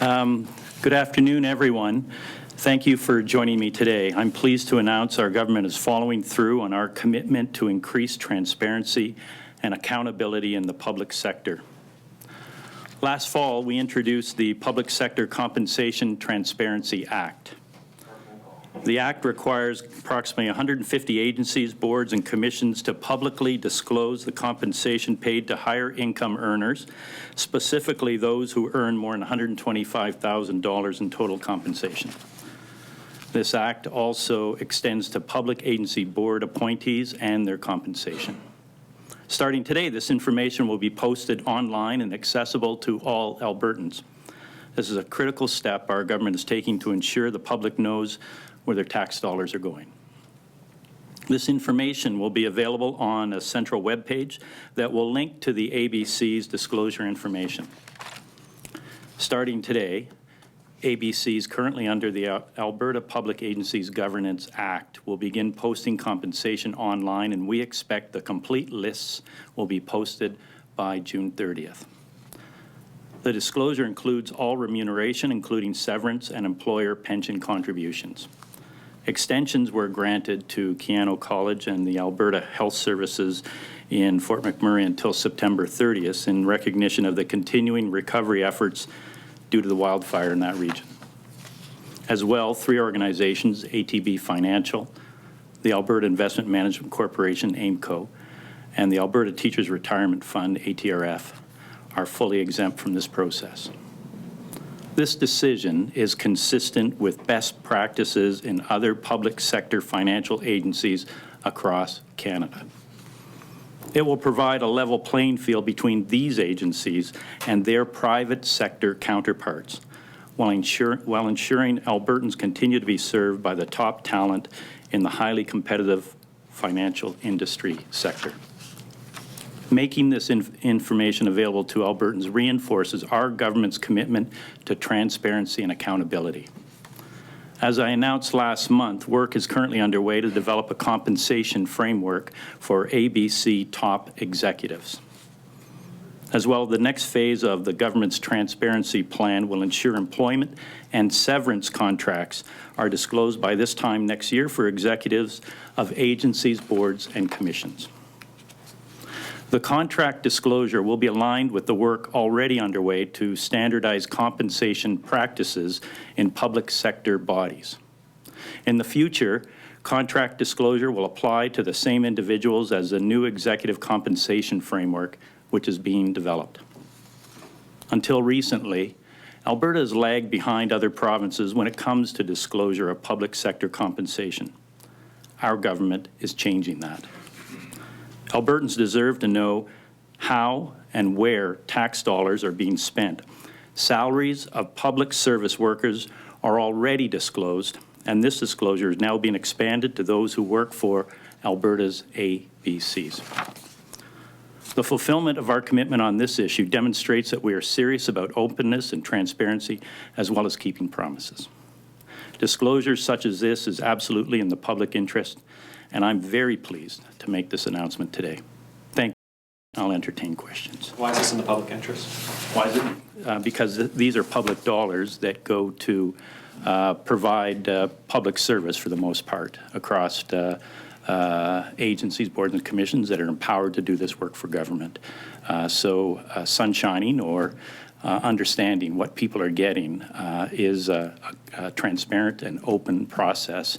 Good afternoon, everyone. Thank you for joining me today. I'm pleased to announce our government is following through on our commitment to increase transparency and accountability in the public sector. Last fall, we introduced the Public Sector Compensation Transparency Act. The Act requires approximately 150 agencies, boards, and commissions to publicly disclose the compensation paid to higher income earners, specifically those who earn more than $125,000 in total compensation. This Act also extends to public agency board appointees and their compensation. Starting today, this information will be posted online and accessible to all Albertans. This is a critical step our government is taking to ensure the public knows where their tax dollars are going. This information will be available on a central web page that will link to the ABC's disclosure information. Starting today, ABC's currently under the Alberta Public Agencies Governance Act will begin posting compensation online, and we expect the complete lists will be posted by June 30th. The disclosure includes all remuneration, including severance and employer pension contributions. Extensions were granted to Keano College and the Alberta Health Services in Fort McMurray until September 30th in recognition of the continuing recovery efforts due to the wildfire in that region. As well, 3 organizations, ATB Financial, the Alberta Investment Management Corporation, AIMCO, and the Alberta Teachers Retirement Fund, ATRF, are fully exempt from this process. This decision is consistent with best practices in other public sector financial agencies across Canada. It will provide a level playing field between these agencies and their private sector counterparts, while ensuring Albertans continue to be served by the top talent in the highly competitive financial industry sector. Making this information available to Albertans reinforces our government's commitment to transparency and accountability. As I announced last month, work is currently underway to develop a compensation framework for ABC top executives. As well, the next phase of the government's transparency plan will ensure employment and severance contracts are disclosed by this time next year for executives of agencies, boards, and commissions. The contract disclosure will be aligned with the work already underway to standardize compensation practices in public sector bodies. In the future, contract disclosure will apply to the same individuals as the new executive compensation framework, which is being developed. Until recently, Alberta has lagged behind other provinces when it comes to disclosure of public sector compensation. Our government is changing that. Albertans deserve to know how and where tax dollars are being spent. Salaries of public service workers are already disclosed, and this disclosure is now being expanded to those who work for Alberta's ABCs. The fulfillment of our commitment on this issue demonstrates that we are serious about openness and transparency, as well as keeping promises. Disclosure such as this is absolutely in the public interest, and I'm very pleased to make this announcement today. Thank you. I'll entertain questions. Why is this in the public interest? Why is it? Because these are public dollars that go to provide public service for the most part across agencies, boards, and commissions that are empowered to do this work for government. So sunshining or understanding what people are getting is a transparent and open process,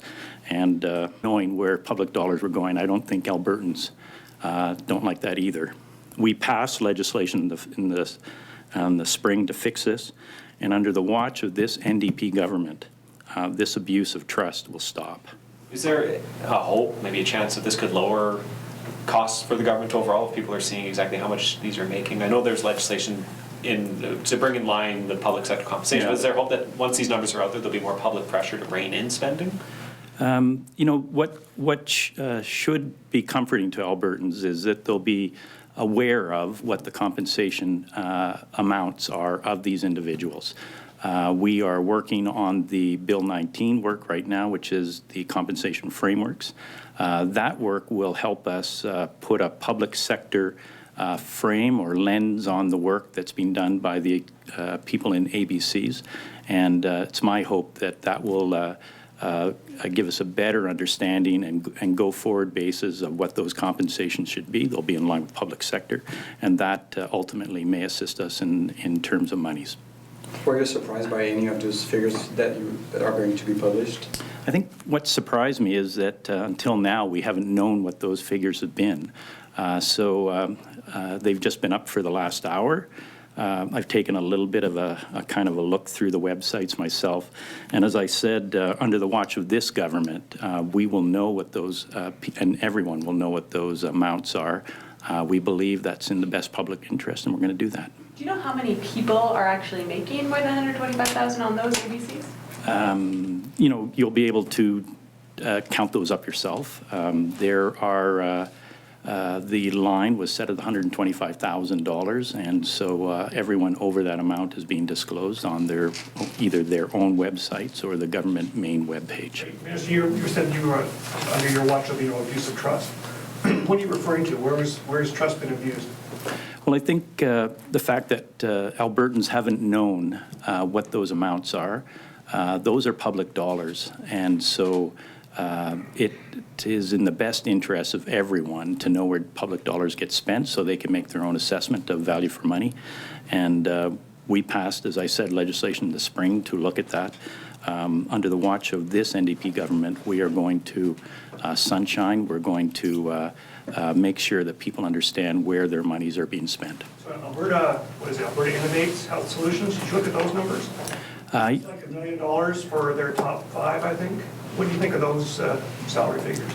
and knowing where public dollars were going. I don't think Albertans don't like that either. We passed legislation in the spring to fix this, and under the watch of this NDP government, this abuse of trust will stop. Is there a hope, maybe a chance that this could lower costs for the government overall if people are seeing exactly how much these are making? I know there's legislation to bring in line the public sector compensation, but is there hope that once these numbers are out there, there'll be more public pressure to rein in spending? You know, what should be comforting to Albertans is that they'll be aware of what the compensation amounts are of these individuals. We are working on the Bill 19 work right now, which is the compensation frameworks. That work will help us put a public sector frame or lens on the work that's being done by the people in ABCs. And it's my hope that that will give us a better understanding and go forward basis of what those compensations should be. They'll be in line with public sector, and that ultimately may assist us in terms of monies. Were you surprised by any of those figures that are going to be published? I think what surprised me is that until now we haven't known what those figures have been. So they've just been up for the last hour. I've taken a little bit of a kind of a look through the websites myself, and as I said, under the watch of this government, we will know what those, and everyone will know what those amounts are. We believe that's in the best public interest, and we're going to do that. Do you know how many people are actually making more than $125,000 on those ABCs? You know, you'll be able to count those up yourself. There are. The line was set at $125,000, and so everyone over that amount is being disclosed on either their own websites or the government main webpage. Minister, you said you were under your watch of abuse of trust. What are you referring to? Where has trust been abused? Well, I think the fact that Albertans haven't known what those amounts are, those are public dollars, and so it is in the best interest of everyone to know where public dollars get spent so they can make their own assessment of value for money. And we passed, as I said, legislation in the spring to look at that. Under the watch of this NDP government, we are going to sunshine. We're going to make sure that people understand where their monies are being spent. So Alberta, what is it, Alberta Innovates Health Solutions, did you look at those numbers? It's like $1 million for their top 5, I think. What do you think of those salary figures?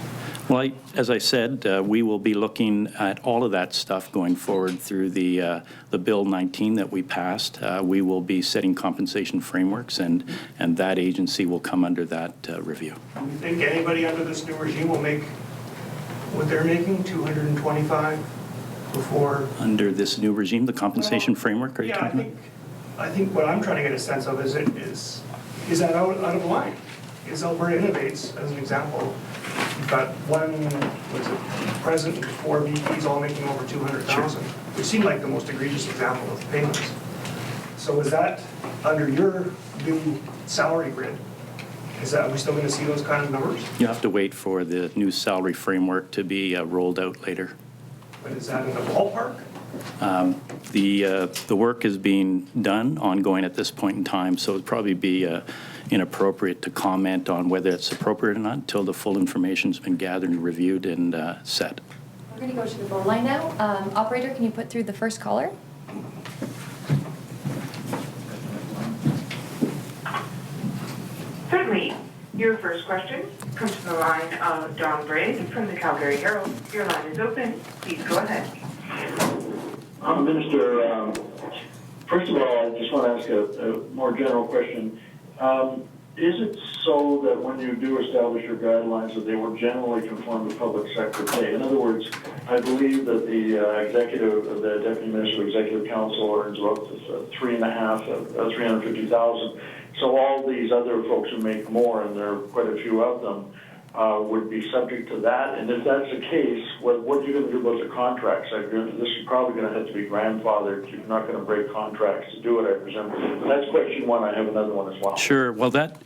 Well, as I said, we will be looking at all of that stuff going forward through the Bill 19 that we passed. We will be setting compensation frameworks, and that agency will come under that review. Do you think anybody under this new regime will make what they're making, 225 before? Under this new regime, the compensation framework, are you talking about? I think what I'm trying to get a sense of is that out of line? Is Alberta Innovates, as an example, you've got one, president and 4 VPs all making over $200,000, which seemed like the most egregious example of payments. So is that under your new salary grid? Are we still going to see those kind of numbers? You have to wait for the new salary framework to be rolled out later. But is that in the ballpark? The work is being done ongoing at this point in time, so it'd probably be inappropriate to comment on whether it's appropriate or not until the full information's been gathered and reviewed and set. We're going to go to the phone line now. Operator, can you put through the first caller? Certainly. Your first question comes from the line of Don Bray from the Calgary Herald. Your line is open. Please go ahead. Minister, first of all, I just want to ask a more general question. Is it so that when you do establish your guidelines that they will generally conform to public sector pay? In other words, I believe that the Deputy Minister of Executive Council earns about $350,000. So all these other folks who make more, and there are quite a few of them, would be subject to that. And if that's the case, what are you going to do about the contracts? This is probably going to have to be grandfathered. You're not going to break contracts to do it, I presume. And that's question one. I have another one as well. Sure. Well, that,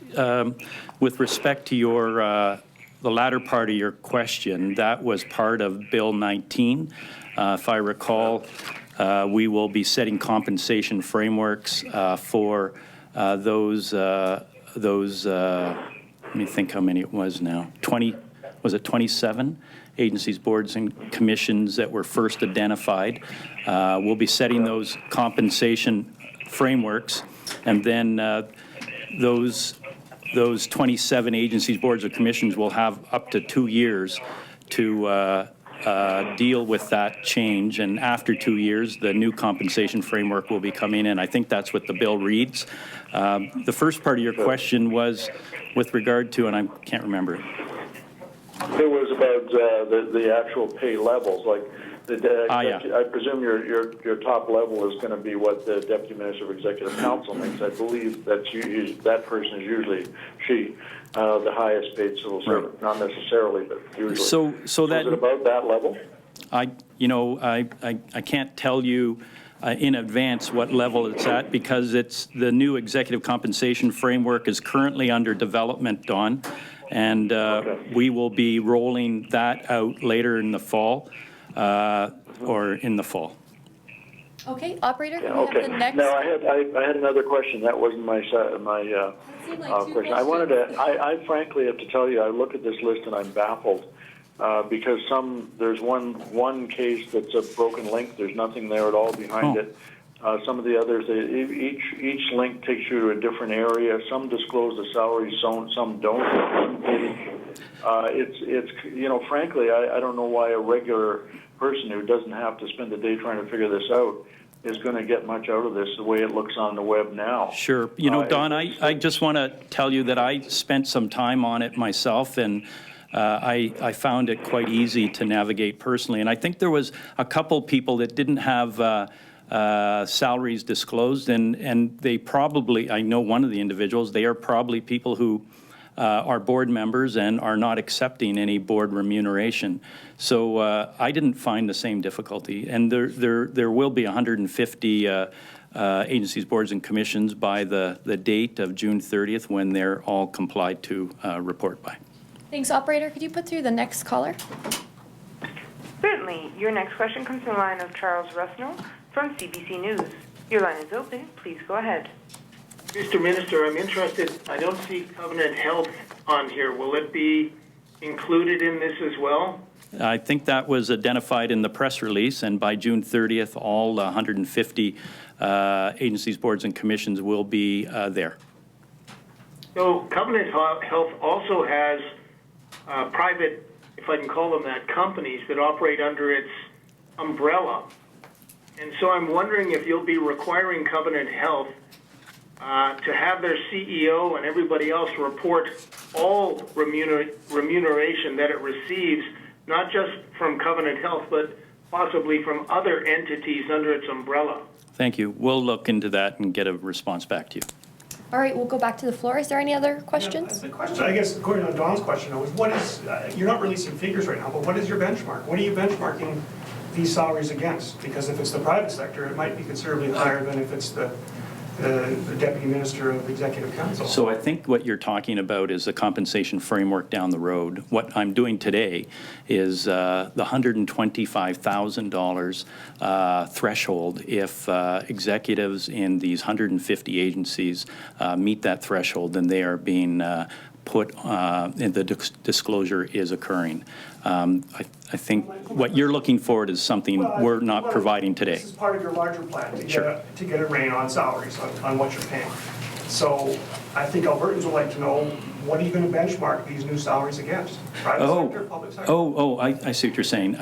with respect to your, the latter part of your question, that was part of Bill 19. If I recall, we will be setting compensation frameworks for those let me think how many it was now. 27 agencies, boards, and commissions that were first identified. We'll be setting those compensation frameworks, and then those 27 agencies, boards, or commissions will have up to 2 years to deal with that change, and after 2 years, the new compensation framework will be coming in. I think that's what the bill reads. The first part of your question was with regard to, and I can't remember it. It was about the actual pay levels, like yeah. I presume your top level is going to be what the Deputy Minister of Executive Council makes. I believe that that person is usually the highest paid civil servant, not necessarily, but usually. So is it about that level? I can't tell you in advance what level it's at because it's the new executive compensation framework is currently under development, Don, and we will be rolling that out later in the fall or in the fall. Okay, operator, can Yeah, we have okay. the next? No, I had another question. That wasn't my seemed like two question. I wanted to. I frankly have to tell you, I look at this list and I'm baffled because there's one case that's a broken link. There's nothing there at all behind it. Some of the others, each link takes you to a different area. Some disclose the salaries, some don't. It's frankly, I don't know why a regular person who doesn't have to spend the day trying to figure this out is going to get much out of this the way it looks on the web now. Sure. Don, I just want to tell you that I spent some time on it myself, and I found it quite easy to navigate personally. And I think there was a couple people that didn't have salaries disclosed, and they probably, I know one of the individuals, they are probably people who are board members and are not accepting any board remuneration. So I didn't find the same difficulty. And there will be 150 agencies, boards, and commissions by the date of June 30th when they're all complied to report by. Thanks, operator. Could you put through the next caller? Certainly. Your next question comes from the line of Charles Rusnell from CBC News. Your line is open. Please go ahead. Mr. Minister, I'm interested. I don't see Covenant Health on here. Will it be included in this as well? I think that was identified in the press release, and by June 30th, all 150 agencies, boards, and commissions will be there. So Covenant Health also has private, if I can call them that, companies that operate under its umbrella. And so I'm wondering if you'll be requiring Covenant Health to have their CEO and everybody else report all remuneration that it receives, not just from Covenant Health, but possibly from other entities under its umbrella. Thank you. We'll look into that and get a response back to you. All right, we'll go back to the floor. Is there any other questions? The question, I guess, according to Don's question, was what is, you're not releasing figures right now, but what is your benchmark? What are you benchmarking these salaries against? Because if it's the private sector, it might be considerably higher than if it's the Deputy Minister of Executive Council. So I think what you're talking about is the compensation framework down the road. What I'm doing today is the $125,000 threshold if executives in these 150 agencies meet that threshold, then they are being put, the disclosure is occurring. I think what you're looking for is something we're not providing today. This is part of your larger plan to get a rein on salaries, on what you're paying. So I think Albertans would like to know, what are you going to benchmark these new salaries against? Private sector, public sector? I see what you're saying.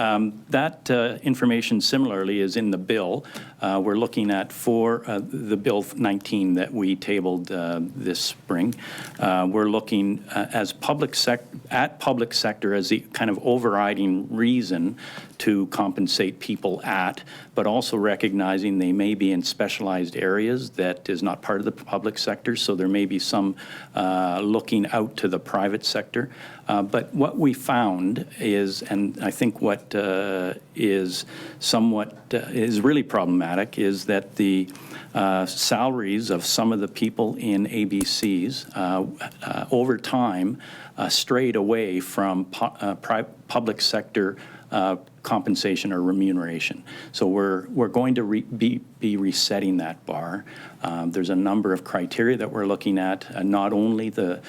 That information similarly is in the bill. We're looking at the Bill 19 that we tabled this spring. We're looking at public sector as the kind of overriding reason to compensate people at, but also recognizing they may be in specialized areas that is not part of the public sector, so there may be some looking out to the private sector. But what we found is, and I think what is really problematic, is that the salaries of some of the people in ABCs over time strayed away from public sector compensation or remuneration. So we're going to be resetting that bar. There's a number of criteria that we're looking at, not only the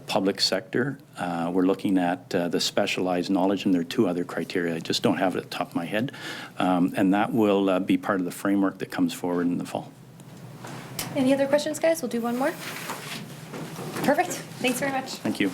public sector, we're looking at the specialized knowledge, and there are two other criteria. I just don't have it at the top of my head. And that will be part of the framework that comes forward in the fall. Any other questions, guys? We'll do one more. Perfect. Thanks very much. Thank you.